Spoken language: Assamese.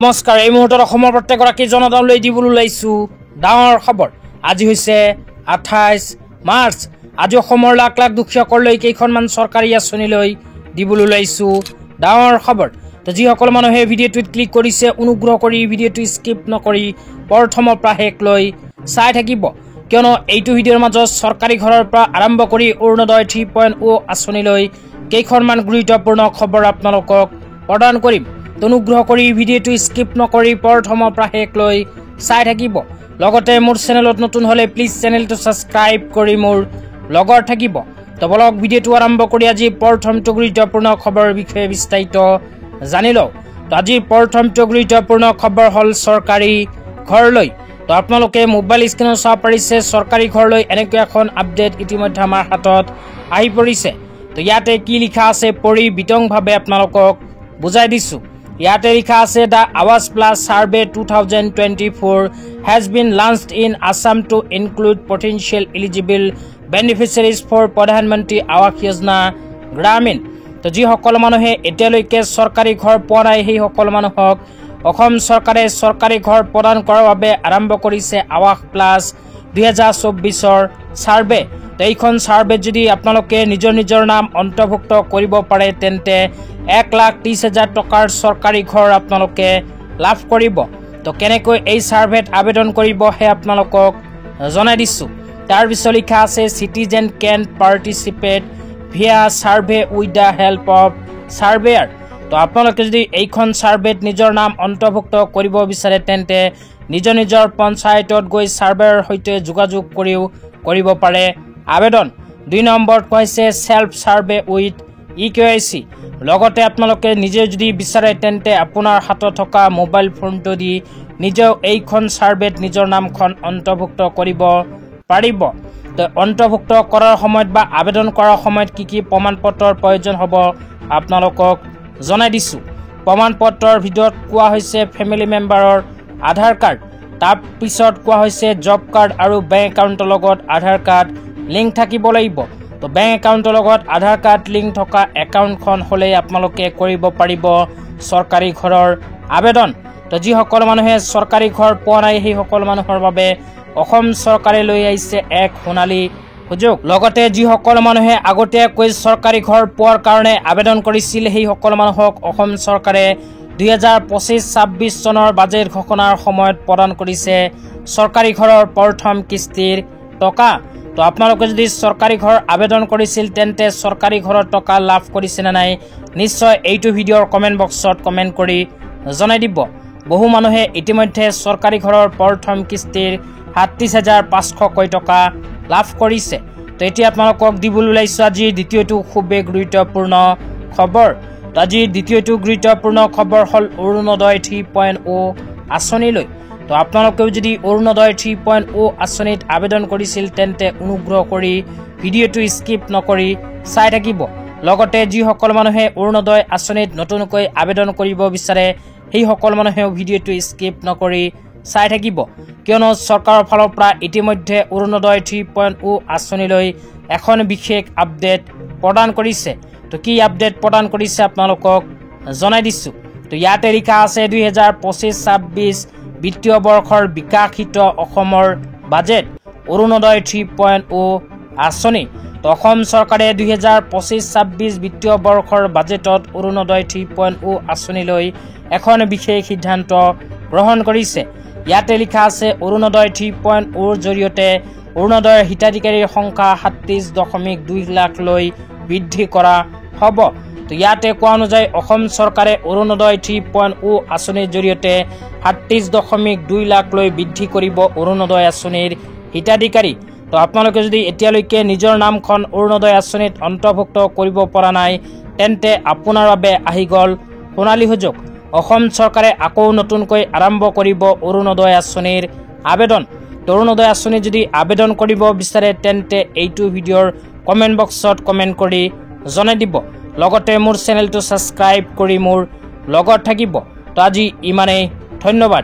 নমস্কাৰ এই মুহূৰ্তত অসমৰ প্ৰত্যেকগৰাকী জনতালৈ দিবলৈ ওলাইছো ডাঙৰ খবৰ। আজি হৈছে 28 মাৰ্চ। আজি অসমৰ লাখ লাখ দুখীয়াসকললৈ কেইখনমান চৰকাৰী আঁচনিলৈ দিবলৈ ওলাইছো ডাঙৰ খবৰ। তো যিসকল মানুহে ভিডিঅ'টোত ক্লিক কৰিছে অনুগ্ৰহ কৰি ভিডিঅ'টো স্কিপ নকৰি প্ৰথমৰ পৰা শেষলৈ চাই থাকিব, কিয়নো এইটো ভিডিঅ'ৰ মাজত চৰকাৰী ঘৰৰ পৰা আৰম্ভ কৰি অৰুণোদয় 3.0 আঁচনিলৈ কেইখনমান গুৰুত্বপূৰ্ণ খবৰ আপোনালোকক প্ৰদান কৰিম। অনুগ্ৰহ কৰি ভিডিঅ'টো স্কিপ নকৰি প্ৰথমৰ পৰা শেষলৈ চাই থাকিব। লগতে মোৰ চেনেলত নতুন হলে প্লিজ চেনেলটো ছাবস্ক্ৰাইব কৰি মোৰ লগত থাকিব। তো বলক ভিডিঅ'টো আৰম্ভ কৰি আজি প্ৰথমটো গুৰুত্বপূৰ্ণ খবৰৰ বিষয়ে বিস্তাৰিত জানি লওঁ। তো আজিৰ প্ৰথমটো গুৰুত্বপূৰ্ণ খবৰ হ'ল চৰকাৰী ঘৰলৈ। তো আপোনালোকে মোবাইল স্ক্ৰীনত চাব পাৰিছে চৰকাৰী ঘৰলৈ এনেকুৱা এখন আপডেট ইতিমধ্যে আমাৰ হাতত আহি পৰিছে। তো ইয়াতে কি লিখা আছে পঢ়ি বিতংভাৱে আপোনালোকক বুজাই দিছো। ইয়াতে লিখা আছে দ্য আৱাজ plus survey 2024 has been launched in Assam to include potential eligible beneficiaries for প্ৰধানমন্ত্ৰী আৱাস যোজনা গ্ৰামীণ। তো যিসকল মানুহে এতিয়ালৈকে চৰকাৰী ঘৰ পোৱা নাই সেই সকল মানুহক অসম চৰকাৰে চৰকাৰী ঘৰ প্ৰদান কৰাৰ বাবে আৰম্ভ কৰিছে আৱাস প্লাছ 2024 সাৰ্ভে। তো এইখন সাৰ্ভে যদি আপোনালোকে নিজৰ নাম অন্তৰ্ভুক্ত কৰিব পাৰে তেন্তে 1,30,000 টকাৰ চৰকাৰী ঘৰ আপোনালোকে লাভ কৰিব। তো কেনেকৈ এই সাৰ্ভেত আবেদন কৰিব হে আপোনালোকক জনাই দিছো। তাৰ পিছত লিখা আছে citizen can participate via survey with the help of surveyor. তো আপোনালোকে যদি এইখন সাৰ্ভেত নিজৰ নাম অন্তৰ্ভুক্ত কৰিব বিচাৰে তেন্তে নিজৰ পঞ্চায়তত গৈ সাৰ্ভেৰ সৈতে যোগাযোগ কৰিও কৰিব পাৰে আবেদন। 2 নম্বৰত কৈছে সেল্ফ সাৰ্ভে উইথ EKYC। লগতে আপোনালোকে নিজে যদি বিচাৰে তেন্তে আপোনাৰ হাতত থকা মোবাইল ফোনটো দি নিজেও এইখন সাৰ্ভেত নিজৰ নামখন অন্তৰ্ভুক্ত কৰিব পাৰিব। তো অন্তৰ্ভুক্ত কৰাৰ সময়ত বা আবেদন কৰাৰ সময়ত কি প্ৰমাণ পত্ৰৰ প্ৰয়োজন হ'ব আপোনালোকক জনাই দিছো। প্ৰমাণ পত্ৰৰ ভিতৰত কোৱা হৈছে ফেমিলি মেম্বাৰৰ আধাৰ কাৰ্ড, তাৰ পিছত কোৱা হৈছে জব কাৰ্ড আৰু বেংক একাউণ্টৰ লগত আধাৰ কাৰ্ড লিংক থাকিব লাগিব। তো বেংক একাউণ্টৰ লগত আধাৰ কাৰ্ড লিংক থকা একাউণ্টখন হ'লেই আপোনালোকে কৰিব পাৰিব চৰকাৰী ঘৰৰ আবেদন। তো যিসকল মানুহে চৰকাৰী ঘৰ পোৱা নাই সেই সকল মানুহৰ বাবে অসম চৰকাৰে লৈ আহিছে এক সোণালী সুযোগ। লগতে যিসকল মানুহে আগতীয়াকৈ চৰকাৰী ঘৰ পোৱাৰ কাৰণে আবেদন কৰিছিল সেই সকল মানুহক অসম চৰকাৰে 2025-26 চনৰ বাজেট ঘোষণাৰ সময়ত প্ৰদান কৰিছে চৰকাৰী ঘৰৰ প্ৰথম কিস্তিৰ টকা। তো আপোনালোকে যদি চৰকাৰী ঘৰ আবেদন কৰিছিল তেন্তে চৰকাৰী ঘৰৰ টকা লাভ কৰিছে নে নাই নিশ্চয় এইটো ভিডিঅ'ৰ কমেণ্ট বক্সত কমেণ্ট কৰি জনাই দিব। বহু মানুহে ইতিমধ্যে চৰকাৰী ঘৰৰ প্ৰথম কিস্তিৰ 37,500 টকা লাভ কৰিছে। তো এতিয়া আপোনালোকক দিবলৈ ওলাইছোঁ আজিৰ দ্বিতীয়টো খুবেই গুৰুত্বপূৰ্ণ খবৰ। তো আজিৰ দ্বিতীয়টো গুৰুত্বপূৰ্ণ খবৰ হ'ল অৰুণোদয় 3.0 আঁচনিলৈ। তো আপোনালোকেও যদি অৰুণোদয় 3.0 আঁচনিত আবেদন কৰিছিল তেন্তে অনুগ্ৰহ কৰি ভিডিঅ'টো স্কিপ নকৰি চাই থাকিব। লগতে যিসকল মানুহে অৰুণোদয় আঁচনিত নতুনকৈ আবেদন কৰিব বিচাৰে সেই সকল মানুহেও ভিডিঅ'টো স্কিপ নকৰি চাই থাকিব, কিয়নো চৰকাৰৰ ফালৰ পৰা ইতিমধ্যে অৰুণোদয় 3.0 আঁচনিলৈ এখন বিশেষ আপডেট প্ৰদান কৰিছে। তো কি আপডেট প্ৰদান কৰিছে আপোনালোকক জনাই দিছো। তো ইয়াতে লিখা আছে 2025-26 বিত্তীয় বৰ্ষৰ বিকাশিত অসমৰ বাজেট অৰুণোদয় 3.0 আঁচনি। তো অসম চৰকাৰে 2025-26 বিত্তীয় বৰ্ষৰ বাজেটত অৰুণোদয় 3.0 আঁচনিলৈ এখন বিশেষ সিদ্ধান্ত গ্ৰহণ কৰিছে। ইয়াতে লিখা আছে অৰুণোদয় 3.0ৰ জৰিয়তে অৰুণোদয়ৰ হিতাধিকাৰীৰ সংখ্যা 37.2 লাখলৈ বৃদ্ধি কৰা হ'ব। তো ইয়াতে কোৱা অনুযায়ী অসম চৰকাৰে অৰুণোদয় 3.0 আঁচনিৰ জৰিয়তে 37.2 লাখলৈ বৃদ্ধি কৰিব অৰুণোদয় আঁচনিৰ হিতাধিকাৰী। তো আপোনালোকে যদি এতিয়ালৈকে নিজৰ নামখন অৰুণোদয় আঁচনিত অন্তৰ্ভুক্ত কৰিব পৰা নাই তেন্তে আপোনাৰ বাবে আহি গ'ল সোণালী সুযোগ। অসম চৰকাৰে আকৌ নতুনকৈ আৰম্ভ কৰিব অৰুণোদয় আঁচনিৰ আবেদন। তো অৰুণোদয় আঁচনি যদি আবেদন কৰিব বিচাৰে তেন্তে এইটো ভিডিঅ'ৰ কমেণ্ট বক্সত কমেণ্ট কৰি জনাই দিব। লগতে মোৰ চেনেলটো ছাবস্ক্ৰাইব কৰি মোৰ লগত থাকিব। তো আজি ইমানেই, ধন্যবাদ।